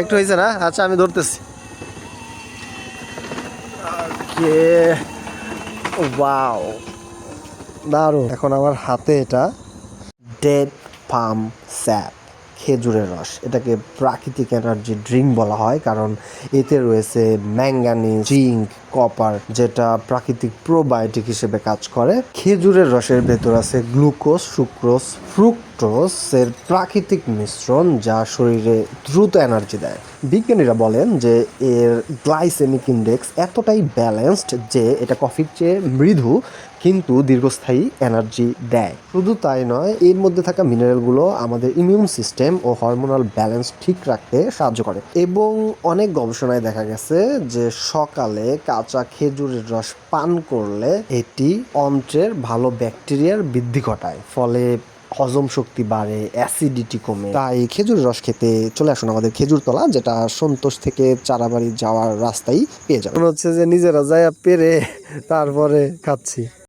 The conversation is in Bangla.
একটু হয়েছে না? আচ্ছা আমি ধরতেছি। ওকে, ওয়াও, দারুণ। এখন আমার হাতে এটা ডেড পাম স্যাপ, খেজুরের রস। এটাকে প্রাকৃতিক এনার্জি ড্রিঙ্ক বলা হয় কারণ এতে রয়েছে ম্যাঙ্গানিজ, জিঙ্ক, কপার, যেটা প্রাকৃতিক প্রোবায়োটিক হিসেবে কাজ করে। খেজুরের রসের ভেতর আছে গ্লুকোজ, সুক্রোজ, ফ্রুক্টোজের প্রাকৃতিক মিশ্রণ যা শরীরে দ্রুত এনার্জি দেয়। বিজ্ঞানীরা বলেন যে এর গ্লাইসেমিক ইন্ডেক্স এতটাই ব্যালেন্সড যে এটা কফির চেয়ে মৃদু কিন্তু দীর্ঘস্থায়ী এনার্জি দেয়। শুধু তাই নয়, এর মধ্যে থাকা মিনারেলগুলো আমাদের ইমিউন সিস্টেম ও হরমোনাল ব্যালেন্স ঠিক রাখতে সাহায্য করে। এবং অনেক গবেষণায় দেখা গেছে যে সকালে কাঁচা খেজুরের রস পান করলে এটি অন্ত্রের ভালো ব্যাকটেরিয়ার বৃদ্ধি ঘটায়, ফলে হজম শক্তি বাড়ে, অ্যাসিডিটি কমে। তাই খেজুরের রস খেতে চলে আসুন আমাদের খেজুরতলা, যেটা সন্তোষ থেকে চারাবাড়ি যাওয়ার রাস্তায় পেয়ে যাবে। মনে হচ্ছে যে নিজেরা যাইয়া পেরে তারপরে খাচ্ছি।